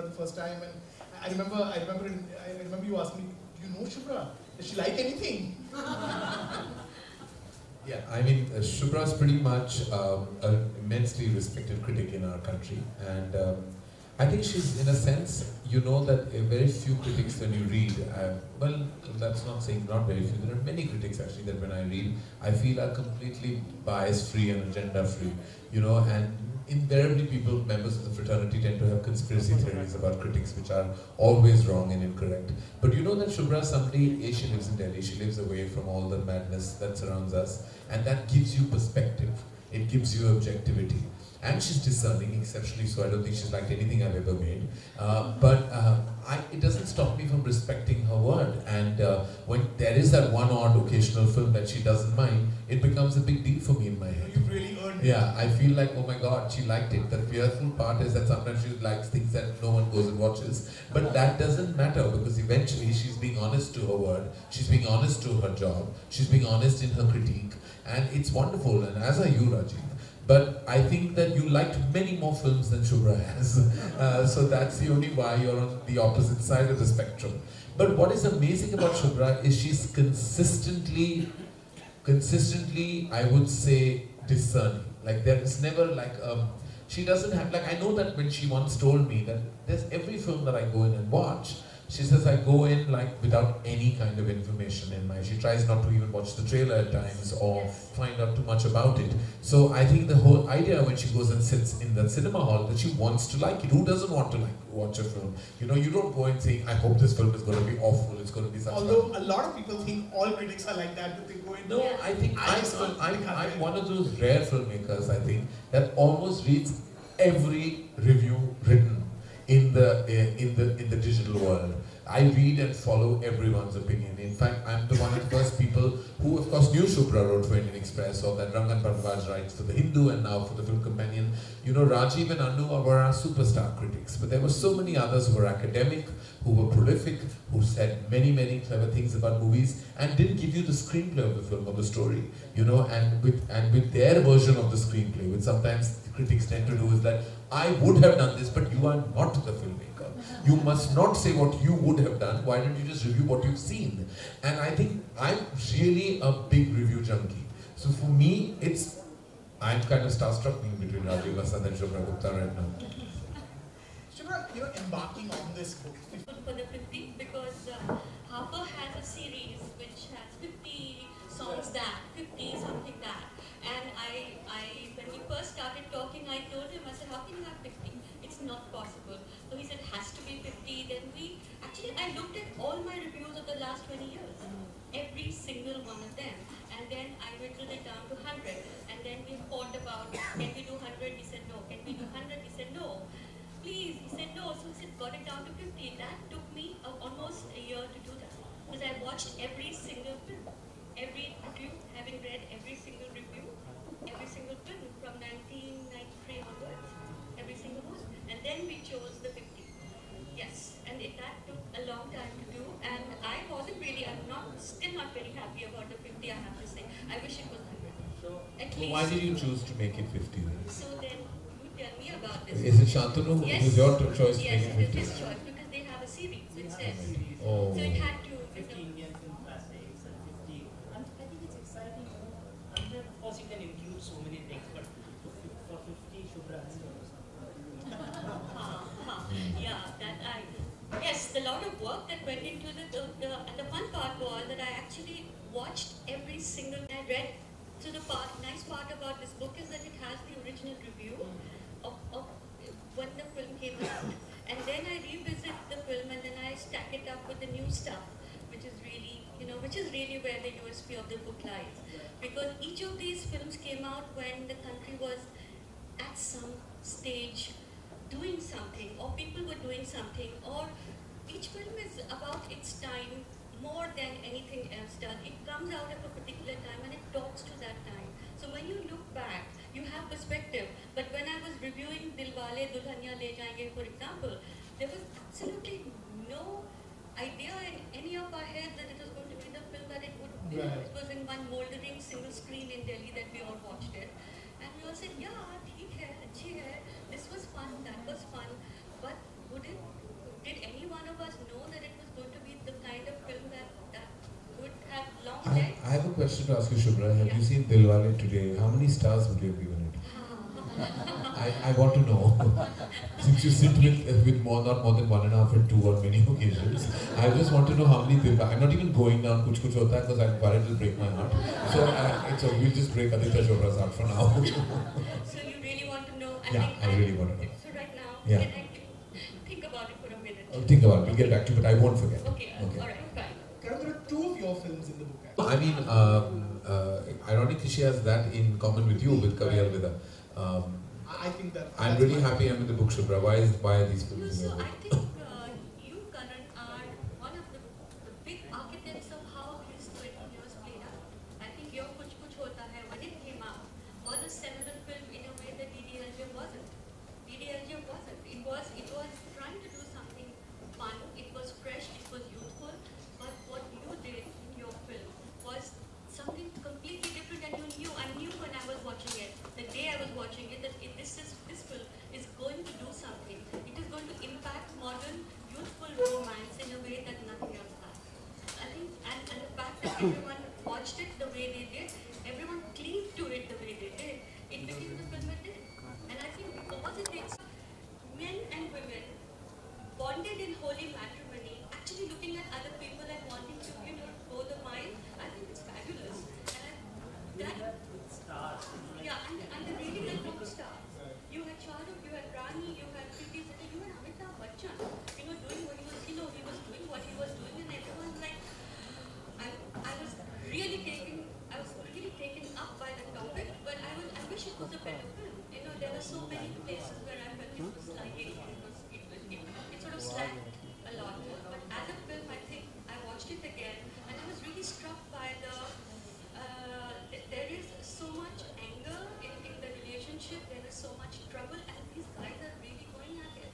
the first time, and I remember you asked me, "Do you know Shubhra? Does she like anything?" Yeah, I mean, Shubhra is pretty much an immensely respected critic in our country, and I think she's, in a sense, you know that very few critics when you read, well, that's not saying not very few, there are many critics actually that when I read, I feel are completely bias-free and agenda-free, you know, and invariably people, members of the fraternity, tend to have conspiracy theories about critics which are always wrong and incorrect. But you know that Shubhra is somebody, she lives in Delhi, she lives away from all the madness that surrounds us, and that gives you perspective, it gives you objectivity. And she's discerning, exceptionally so. I don't think she's liked anything I've ever made. It doesn't stop me from respecting her word. And when there is that one odd occasional film that she doesn't mind, it becomes a big deal for me in my head. You've really earned it. Yeah, I feel like, oh my God, she liked it. The fearful part is that sometimes she likes things that no one goes and watches. But that doesn't matter, because eventually she's being honest to her word, she's being honest to her job, she's being honest in her critique. And it's wonderful, and as are you, Rajiv. But I think that you liked many more films than Shubhra has. So that's the only why you're on the opposite side of the spectrum. But what is amazing about Shubhra is she's consistently, I would say, discerning. Like there is never like, she doesn't have, like I know that when she once told me that there's every film that I go in and watch, she says I go in like without any kind of information in mind. She tries not to even watch the trailer at times or find out too much about it. So I think the whole idea when she goes and sits in that cinema hall that she wants to like it. Who doesn't want to watch a film? You know, you don't go and say, I hope this film is going to be awful, it's going to be such Although a lot of people think all critics are like that, but they go in. No, I think I'm one of those rare filmmakers, I think, that almost reads every review written in the digital world. I read and follow everyone's opinion. In fact, I'm the one of the first people who, of course, knew Shubhra wrote for Indian Express, or that Rangan Bharadwaj writes for The Hindu and now for the Film Companion. You know, Rajiv and Anu were our superstar critics, but there were so many others who were academic, who were prolific, who said many, many clever things about movies and didn't give you the screenplay of the film or the story. You know, and with their version of the screenplay, which sometimes the critics tend to do, is that I would have done this, but you are not the filmmaker. You must not say what you would have done. Why don't you just review what you've seen? And I think I'm really a big review junkie. So for me, I'm kind of starstruck being between Rajiv Vasant and Shubhra Gupta right now. Shubhra, you're embarking on this book. For the 50, because Harper has a series which has 50 songs that, 50 something that. And when we first started talking, I told him, I said, how can you have 50? It's not possible. So he said, it has to be 50. Then I looked at all my reviews of the last 20 years. Every single one of them. And then I whittled it down to 100. And then we fought about, can we do 100? He said, no. Can we do 100? He said, no. Please. He said, no. So he said, got it down to 50. That took me almost a year to do that. Because I watched every single film. Every review, having read every single review, every single film from 1993 onwards, every single one. And then we chose the 50. Yes, and that took a long time to do. And I wasn't really, still not very happy about the 50, I have to say. I wish it was 100. At least. Why did you choose to make it 50 then? So then, you tell me about this. Is it Shantanu? Yes. It was your choice to Yes, make it 50? it is his choice because they have a series which says. Oh. So it had to. 50 Indian film classics and 50. I think it's exciting. 100, of course, you can include so many things, but for 50, Shubhra has to do something. Yeah, yes, the lot of work that went into and the fun part was that I actually watched every single. I read. So the nice part about this book is that it has the original review of when the film came out, and then I revisit the film and then I stack it up with the new stuff, which is really where the USP of the book lies. Because each of these films came out when the country was at some stage doing something, or people were doing something, or each film is about its time more than anything else does. It comes out at a particular time and it talks to that time. So when you look back, you have perspective. But when I was reviewing Dilwale Dulhania Le Jayenge, for example, there was absolutely no idea in any of our heads that it was going to be the film that it would be. Right. It was in one moldering single screen in Delhi that we all watched it. And we all said, yeah, theek hai, achhi hai, this was fun, that was fun, but would it did any one of us know that it was going to be the kind of film that would have long I legs? have a question to ask you, Shubhra. Have Yeah. you seen Dilwale today? How many stars would you have given it? I want to know. Since you sit with not more than 1.5 and 2 on many occasions, I just want to know how many Dilwale. I'm not even going down kuch kuch hota hai because I'm worried it'll break my heart. So we'll just break Aditya Chopra's heart for now. So you really want to know? Yeah, I really want to know. So right now, Yeah. can I think about it for a minute? Think about it. We'll get back to you, but I won't forget. Okay. Alright, fine. Karan, there are 2 of your films in the book. Actually. I mean, ironically, she has that in common with you, with Kavi Alvida. I think that I'm really happy I'm in the book, Shubhra. Why are these No, films in so your I book? think you, Karan, are one of the big architects of how his 20 years played out. I think your Kuch Kuch Hota Hai, when it came out, was a seminal film in a way that DDLJ wasn't. DDLJ wasn't. It was trying to do something fun, it was fresh, it was youthful, but what you did in your film was something completely different, and you knew, I knew when I was watching it, the day I was watching it, that this film is going to do something. It is going to impact modern youthful romance in a way that nothing else has. I think, and the fact that everyone watched it the way they did, everyone cleaved to it the way they did, it became the film it did. And I think because it takes men and women bonded in holy matrimony, actually looking at other people and wanting to, go the mile, I think it's fabulous. And Stars. yeah, and they really like rock stars. You had Shahrukh, you had Rani, you had Kriti Zinta, you had Amitabh Bachchan, doing what he was, he was doing what he was doing, and everyone's like, I was really taken up by the topic, but I wish it was a better film. There were so many places where I felt it was sliding, it sort of slacked a lot. But as a film, I think I watched it again, and I was really struck by there is so much anger in the relationship, there is so much trouble, and these guys are really going at it.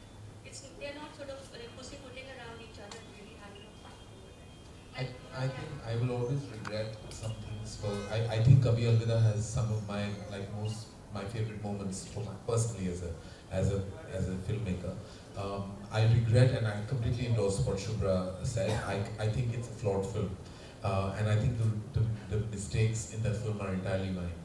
They're not sort of pussyfooting around each other, really having fun. I think I will always regret some things. I think Kavi Alvida has some of my my favorite moments for personally as a filmmaker. I regret, and I completely endorse what Shubhra said. I think it's a flawed film. And I think the mistakes in that film are entirely mine.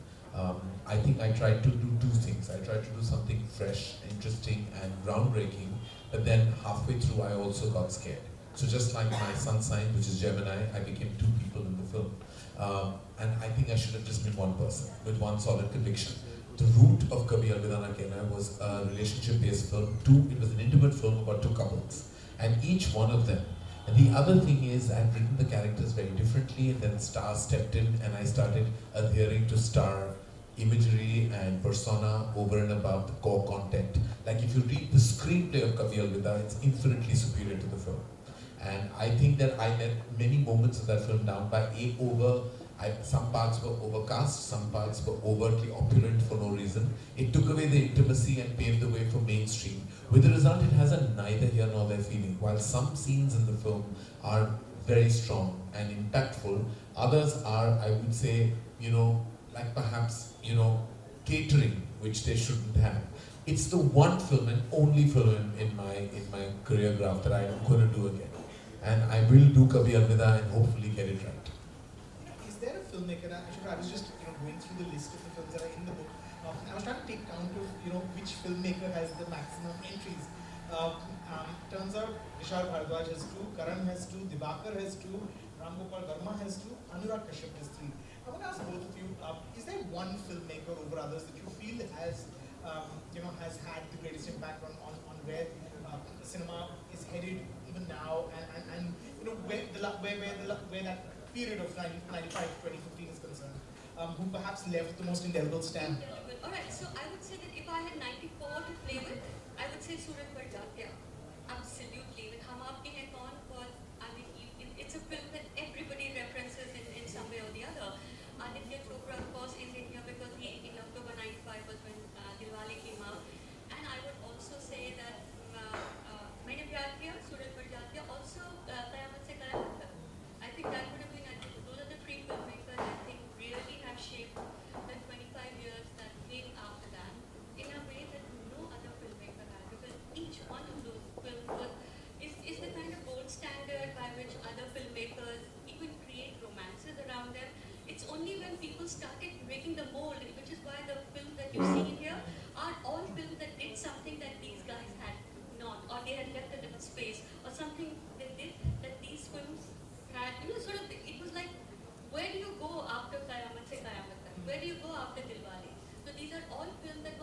I think I tried to do 2 things. I tried to do something fresh, interesting, and groundbreaking, but then halfway through I also got scared. So just like my sun sign, which is Gemini, I became 2 people in the film. And I think I should have just been one person with one solid conviction. The root of Kavi Alvida Na Kehna was a relationship-based film. It was an intimate film about 2 couples, and each one of them. And the other thing is, I've written the characters very differently, and then Star stepped in, and I started adhering to Star imagery and persona over and above the core content. Like if you read the screenplay of Kavi Alvida, it's infinitely superior to the film. And I think that I let many moments of that film down by some parts were overcast, some parts were overtly opulent for no reason. It took away the intimacy and paved the way for mainstream. With the result, it has a neither here nor there feeling. While some scenes in the film are very strong and impactful, others are, I would say, like perhaps, catering, which they shouldn't have. It's the one film and only film in my career graph that I'm going to do again. And I will do Kavi Alvida and hopefully get it right. Is there a filmmaker? I was just going through the list of the films that are in the book. I was trying to take count of which filmmaker has the maximum entries. Turns out Vishal Bhardwaj has 2, Karan has 2, Dibakar has 2, Ram Gopal Verma has 2, Anurag Kashyap has 3. I want to ask both of you: is there one filmmaker over others that you feel has had the greatest impact on where cinema is headed even now, and where that period of 1995 to 2015 is concerned, who perhaps left the most indelible stamp? Alright, so I would say that if I had 94 to play with, I would say Suraj Bhattacharya. Absolutely. With Hum Aapke Hain Kaun was, it's a film that everybody references in some way or the other. Aditya Chopra, of course, is in here because in October 95 was when Dilwale came out. And I would also say that Maine Pyar Kiya, Suraj Bhattacharya, also Qayamat Se Qayamat Tak. I think that would have been, those are the 3 filmmakers I think really have shaped the 25 years that came after that in a way that no other filmmaker has, because each one of those films started breaking the mold, which is why the films that you see here are all films that did something that these guys had not, or they had left a little space, or something they did that these films had, sort of, it was like, where do you go after Qayamat Se Qayamat Tak? Where do you go after Dilwale? So these are all films that